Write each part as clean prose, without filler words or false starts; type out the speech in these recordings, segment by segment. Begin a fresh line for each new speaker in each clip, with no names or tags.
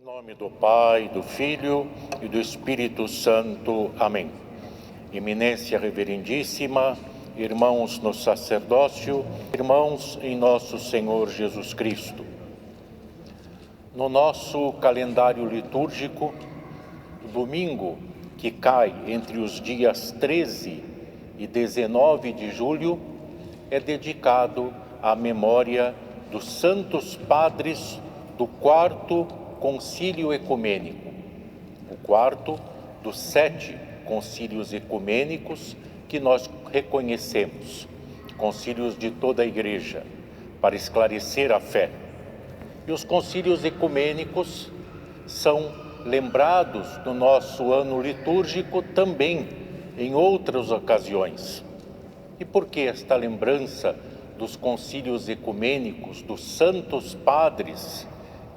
Em nome do Pai, do Filho e do Espírito Santo. Amém. Eminência reverendíssima, irmãos no sacerdócio, irmãos em nosso Senhor Jesus Cristo. No nosso calendário litúrgico, o domingo que cai entre os dias 13 e 19 de julho é dedicado à memória dos santos padres do quarto Concílio Ecumênico, o quarto dos 7 concílios ecumênicos que nós reconhecemos, concílios de toda a Igreja, para esclarecer a fé. E os concílios ecumênicos são lembrados no nosso ano litúrgico também em outras ocasiões. E por que esta lembrança dos concílios ecumênicos, dos santos padres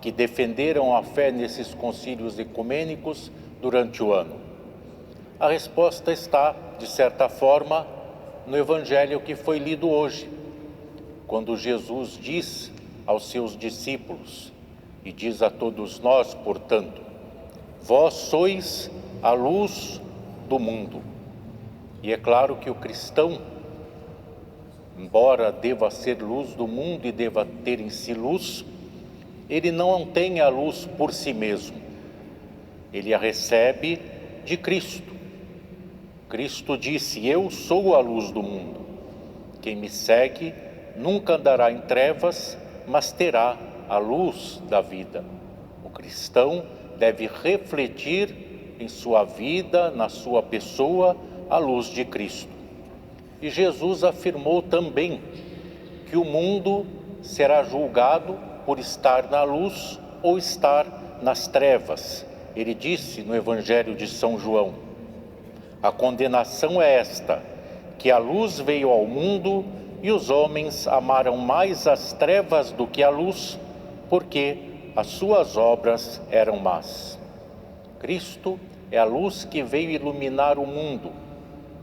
que defenderam a fé nesses concílios ecumênicos durante o ano? A resposta está, de certa forma, no Evangelho que foi lido hoje, quando Jesus diz aos seus discípulos, e diz a todos nós, portanto: vós sois a luz do mundo. E é claro que o cristão, embora deva ser luz do mundo e deva ter em si luz, ele não tem a luz por si mesmo, ele a recebe de Cristo. Cristo disse: eu sou a luz do mundo, quem me segue nunca andará em trevas, mas terá a luz da vida. O cristão deve refletir em sua vida, na sua pessoa, a luz de Cristo. E Jesus afirmou também que o mundo será julgado por estar na luz ou estar nas trevas. Ele disse no Evangelho de São João: a condenação é esta, que a luz veio ao mundo e os homens amaram mais as trevas do que a luz, porque as suas obras eram más. Cristo é a luz que veio iluminar o mundo,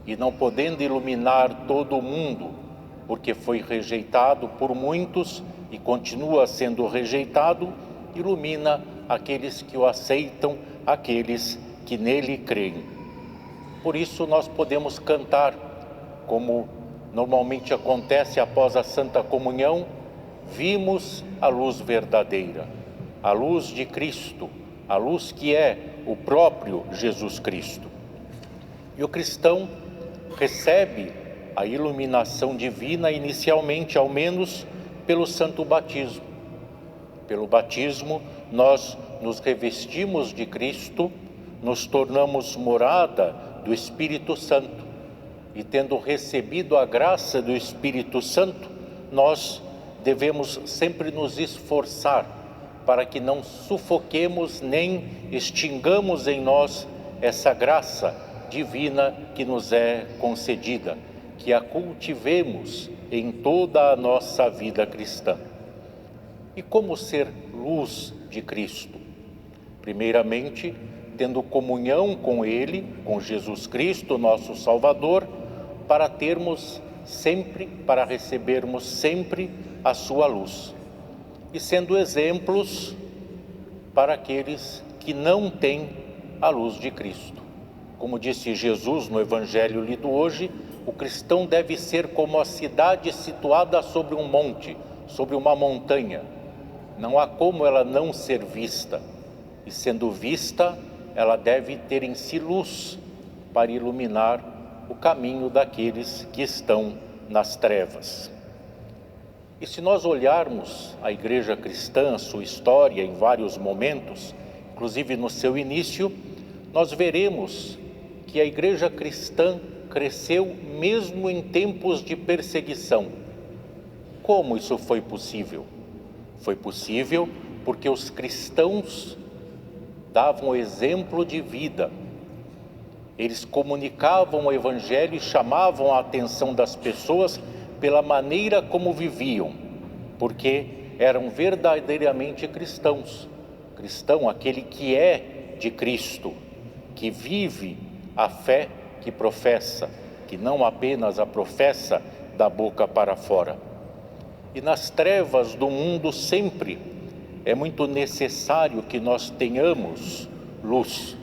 e não podendo iluminar todo o mundo, porque foi rejeitado por muitos e continua sendo rejeitado, ilumina aqueles que o aceitam, aqueles que nele creem. Por isso nós podemos cantar, como normalmente acontece após a Santa Comunhão: vimos a luz verdadeira, a luz de Cristo, a luz que é o próprio Jesus Cristo. E o cristão recebe a iluminação divina inicialmente, ao menos, pelo santo batismo. Pelo batismo nós nos revestimos de Cristo, nos tornamos morada do Espírito Santo. E tendo recebido a graça do Espírito Santo, nós devemos sempre nos esforçar para que não sufoquemos nem extingamos em nós essa graça divina que nos é concedida, que a cultivemos em toda a nossa vida cristã. E como ser luz de Cristo? Primeiramente, tendo comunhão com Ele, com Jesus Cristo, nosso Salvador, para termos sempre, para recebermos sempre a sua luz. E sendo exemplos para aqueles que não têm a luz de Cristo. Como disse Jesus no Evangelho lido hoje, o cristão deve ser como a cidade situada sobre um monte, sobre uma montanha. Não há como ela não ser vista. E sendo vista, ela deve ter em si luz para iluminar o caminho daqueles que estão nas trevas. E se nós olharmos a Igreja cristã, sua história em vários momentos, inclusive no seu início, nós veremos que a Igreja cristã cresceu mesmo em tempos de perseguição. Como isso foi possível? Foi possível porque os cristãos davam exemplo de vida. Eles comunicavam o Evangelho e chamavam a atenção das pessoas pela maneira como viviam, porque eram verdadeiramente cristãos. Cristão, aquele que é de Cristo, que vive a fé que professa, que não apenas a professa da boca para fora. E nas trevas do mundo sempre é muito necessário que nós tenhamos luz,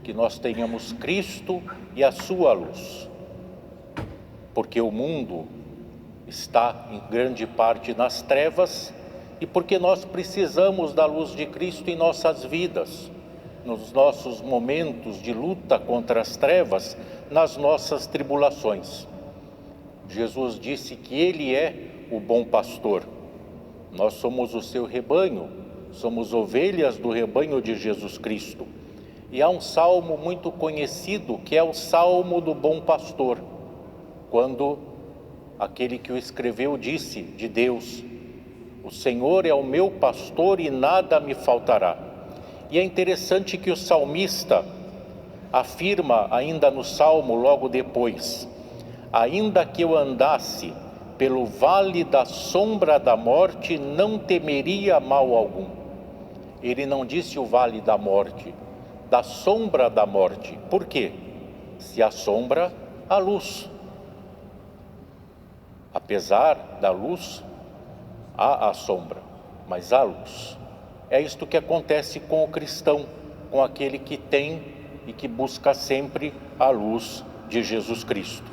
que nós tenhamos Cristo e a sua luz, porque o mundo está em grande parte nas trevas e porque nós precisamos da luz de Cristo em nossas vidas, nos nossos momentos de luta contra as trevas, nas nossas tribulações. Jesus disse que Ele é o bom pastor. Nós somos o seu rebanho, somos ovelhas do rebanho de Jesus Cristo. E há um salmo muito conhecido, que é o Salmo do Bom Pastor, quando aquele que o escreveu disse de Deus: o Senhor é o meu pastor e nada me faltará. E é interessante que o salmista afirma ainda no Salmo, logo depois: ainda que eu andasse pelo vale da sombra da morte, não temeria mal algum. Ele não disse o vale da morte, da sombra da morte. Por quê? Se há sombra, há luz. Apesar da luz, há a sombra, mas há luz. É isto que acontece com o cristão, com aquele que tem e que busca sempre a luz de Jesus Cristo.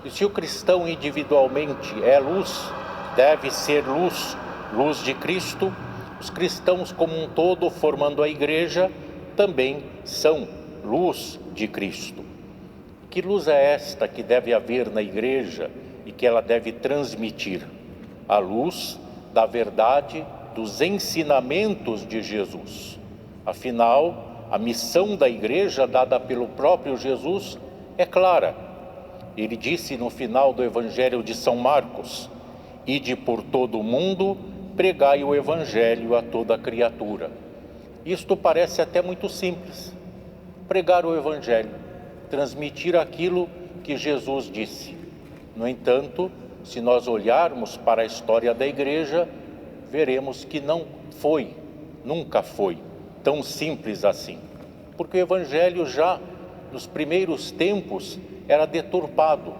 E se o cristão individualmente é luz, deve ser luz, luz de Cristo, os cristãos como um todo, formando a igreja, também são luz de Cristo. Que luz é esta que deve haver na igreja e que ela deve transmitir? A luz da verdade, dos ensinamentos de Jesus. Afinal, a missão da igreja dada pelo próprio Jesus é clara. Ele disse no final do Evangelho de São Marcos: ide por todo o mundo, pregai o Evangelho a toda criatura. Isto parece até muito simples. Pregar o Evangelho, transmitir aquilo que Jesus disse. No entanto, se nós olharmos para a história da igreja, veremos que não foi, nunca foi tão simples assim. Porque o Evangelho já nos primeiros tempos era deturpado,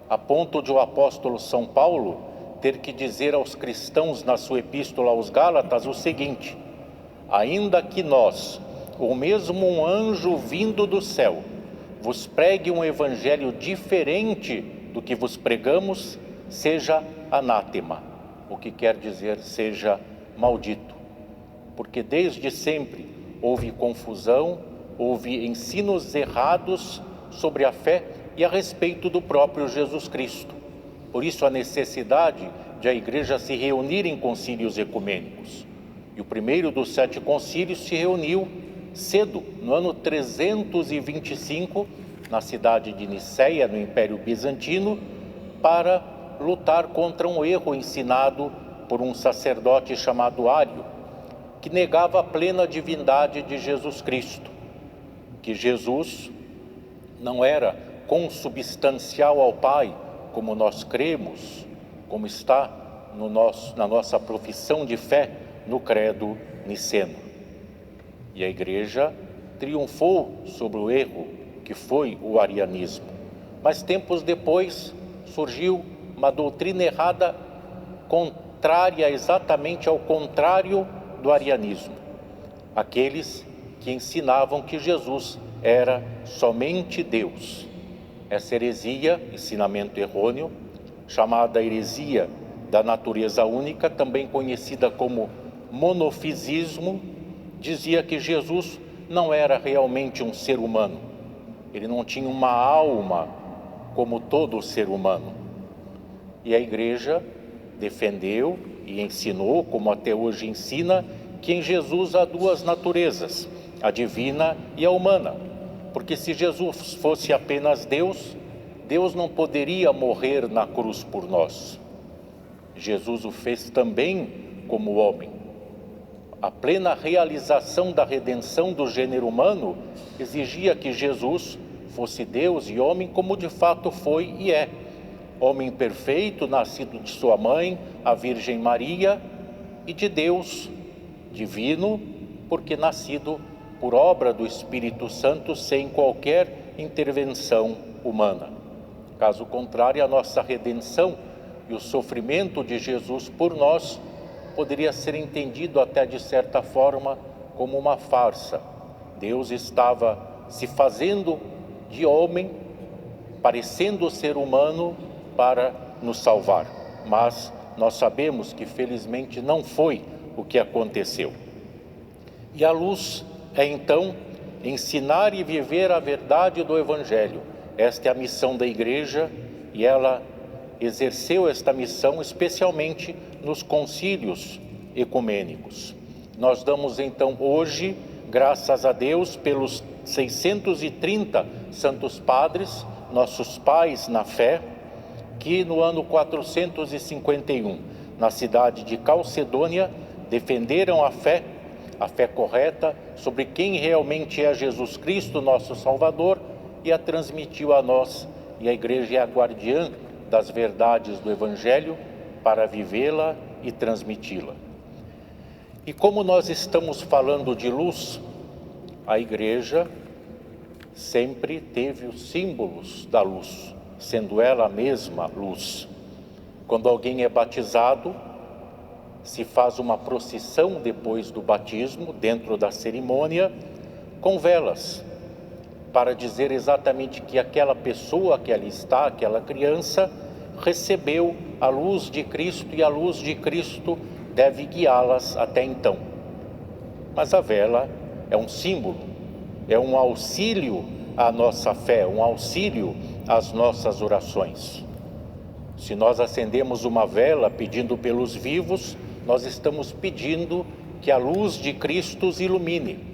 a ponto de o apóstolo São Paulo ter que dizer aos cristãos na sua epístola aos Gálatas o seguinte: ainda que nós, ou mesmo um anjo vindo do céu, vos pregue um evangelho diferente do que vos pregamos, seja anátema, o que quer dizer seja maldito. Porque desde sempre houve confusão, houve ensinos errados sobre a fé e a respeito do próprio Jesus Cristo. Por isso a necessidade de a igreja se reunir em concílios ecumênicos. E o primeiro dos 7 concílios se reuniu cedo, no ano 325, na cidade de Niceia, no Império Bizantino, para lutar contra um erro ensinado por um sacerdote chamado Ário, que negava a plena divindade de Jesus Cristo, que Jesus não era consubstancial ao Pai, como nós cremos, como está na nossa profissão de fé, no credo niceno. E a igreja triunfou sobre o erro que foi o arianismo. Mas tempos depois surgiu uma doutrina errada, contrária exatamente ao contrário do arianismo. Aqueles que ensinavam que Jesus era somente Deus. Essa heresia, ensinamento errôneo, chamada heresia da natureza única, também conhecida como monofisismo, dizia que Jesus não era realmente um ser humano. Ele não tinha uma alma como todo ser humano. E a igreja defendeu e ensinou, como até hoje ensina, que em Jesus há 2 naturezas, a divina e a humana. Porque se Jesus fosse apenas Deus, Deus não poderia morrer na cruz por nós. Jesus o fez também como homem. A plena realização da redenção do gênero humano exigia que Jesus fosse Deus e homem, como de fato foi e é. Homem perfeito, nascido de sua mãe, a Virgem Maria, e de Deus, divino, porque nascido por obra do Espírito Santo, sem qualquer intervenção humana. Caso contrário, a nossa redenção e o sofrimento de Jesus por nós poderia ser entendido até de certa forma como uma farsa. Deus estava se fazendo de homem, parecendo ser humano para nos salvar. Mas nós sabemos que felizmente não foi o que aconteceu. E a luz é então ensinar e viver a verdade do Evangelho. Esta é a missão da Igreja e ela exerceu esta missão especialmente nos concílios ecumênicos. Nós damos então hoje, graças a Deus, pelos 630 santos padres, nossos pais na fé, que no ano 451, na cidade de Calcedônia, defenderam a fé correta sobre quem realmente é Jesus Cristo, nosso Salvador, e a transmitiu a nós. E a Igreja é a guardiã das verdades do Evangelho para vivê-la e transmiti-la. E como nós estamos falando de luz, a Igreja sempre teve os símbolos da luz, sendo ela a mesma luz. Quando alguém é batizado, se faz uma procissão depois do batismo, dentro da cerimônia, com velas, para dizer exatamente que aquela pessoa que ali está, aquela criança, recebeu a luz de Cristo e a luz de Cristo deve guiá-las até então. Mas a vela é um símbolo, é um auxílio à nossa fé, um auxílio às nossas orações. Se nós acendemos uma vela pedindo pelos vivos, nós estamos pedindo que a luz de Cristo os ilumine.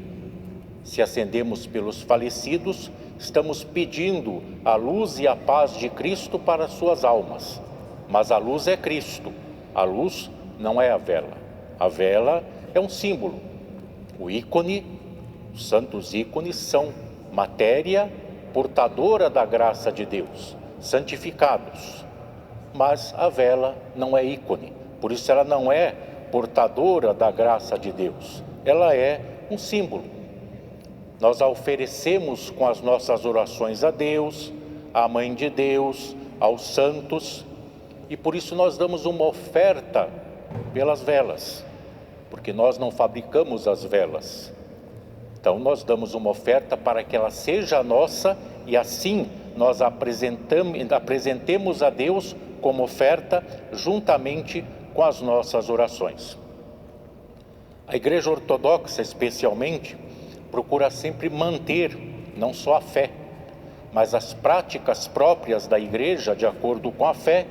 Se acendemos pelos falecidos, estamos pedindo a luz e a paz de Cristo para as suas almas. Mas a luz é Cristo, a luz não é a vela. A vela é um símbolo. O ícone, os santos ícones são matéria portadora da graça de Deus, santificados. Mas a vela não é ícone, por isso ela não é portadora da graça de Deus. Ela é um símbolo. Nós a oferecemos com as nossas orações a Deus, à Mãe de Deus, aos santos, e por isso nós damos uma oferta pelas velas, porque nós não fabricamos as velas. Então nós damos uma oferta para que ela seja nossa e assim nós apresentemos a Deus como oferta juntamente com as nossas orações. A Igreja Ortodoxa, especialmente, procura sempre manter não só a fé, mas as práticas próprias da Igreja, de acordo com a fé,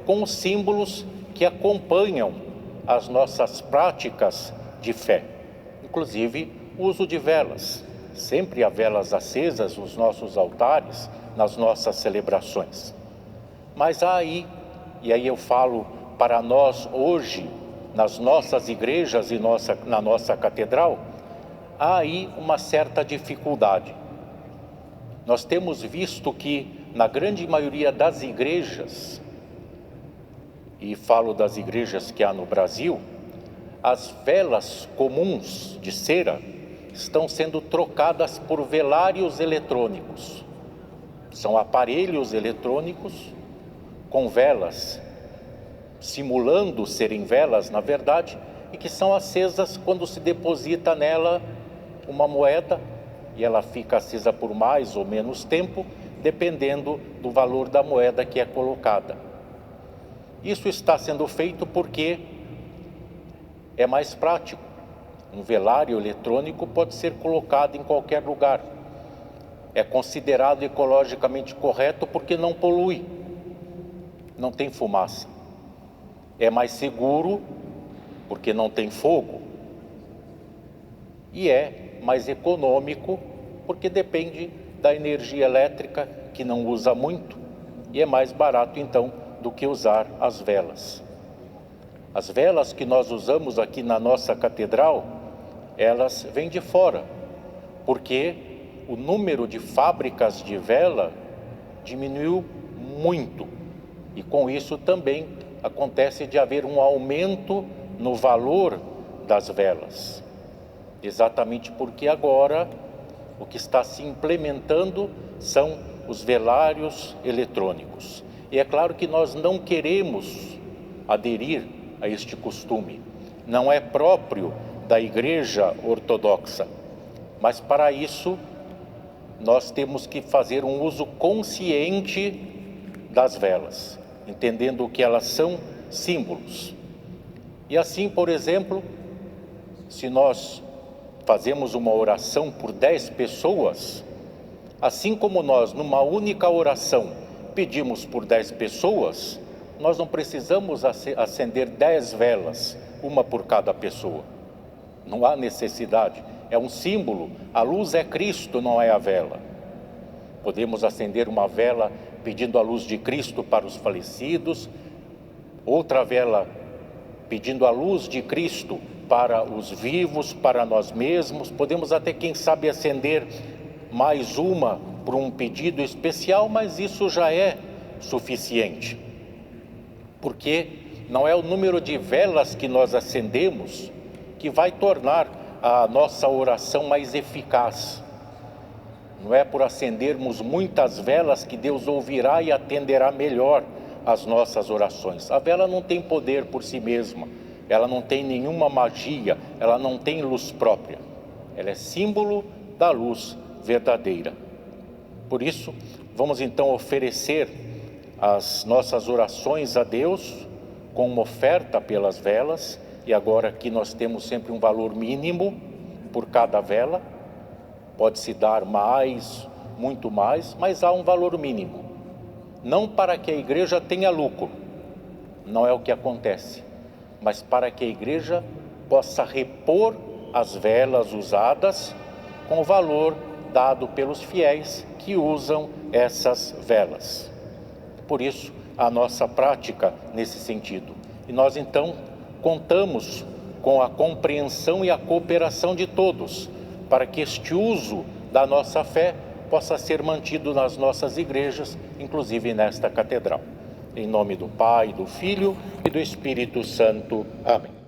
com os símbolos que acompanham as nossas práticas de fé. Inclusive, o uso de velas. Sempre há velas acesas nos nossos altares, nas nossas celebrações. Mas há aí, e aí eu falo para nós hoje, nas nossas igrejas e na nossa catedral, há aí uma certa dificuldade. Nós temos visto que na grande maioria das igrejas, e falo das igrejas que há no Brasil, as velas comuns de cera estão sendo trocadas por velários eletrônicos. São aparelhos eletrônicos com velas, simulando serem velas, na verdade, e que são acesas quando se deposita nela uma moeda, e ela fica acesa por mais ou menos tempo, dependendo do valor da moeda que é colocada. Isso está sendo feito porque é mais prático. Um velário eletrônico pode ser colocado em qualquer lugar. É considerado ecologicamente correto porque não polui, não tem fumaça. É mais seguro porque não tem fogo. E é mais econômico porque depende da energia elétrica, que não usa muito, e é mais barato então do que usar as velas. As velas que nós usamos aqui na nossa catedral, elas vêm de fora, porque o número de fábricas de vela diminuiu muito, e com isso também acontece de haver um aumento no valor das velas, exatamente porque agora o que está se implementando são os velários eletrônicos. E é claro que nós não queremos aderir a este costume. não é próprio da Igreja Ortodoxa, mas para isso nós temos que fazer um uso consciente das velas, entendendo que elas são símbolos. E assim, por exemplo, se nós fazemos uma oração por 10 pessoas, assim como nós, numa única oração, pedimos por 10 pessoas, nós não precisamos acender 10 velas, uma por cada pessoa. Não há necessidade, é um símbolo, a luz é Cristo, não é a vela. Podemos acender uma vela pedindo a luz de Cristo para os falecidos, outra vela pedindo a luz de Cristo para os vivos, para nós mesmos. Podemos até, quem sabe, acender mais uma por um pedido especial, mas isso já é suficiente. Porque não é o número de velas que nós acendemos que vai tornar a nossa oração mais eficaz. Não é por acendermos muitas velas que Deus ouvirá e atenderá melhor as nossas orações. A vela não tem poder por si mesma, ela não tem nenhuma magia, ela não tem luz própria. Ela é símbolo da luz verdadeira. Por isso, vamos então oferecer as nossas orações a Deus com uma oferta pelas velas. E agora aqui nós temos sempre um valor mínimo por cada vela. Pode-se dar mais, muito mais, mas há um valor mínimo. Não para que a igreja tenha lucro, não é o que acontece, mas para que a igreja possa repor as velas usadas com o valor dado pelos fiéis que usam essas velas. Por isso, a nossa prática nesse sentido. E nós então contamos com a compreensão e a cooperação de todos, para que este uso da nossa fé possa ser mantido nas nossas igrejas, inclusive nesta catedral. Em nome do Pai, do Filho e do Espírito Santo. Amém.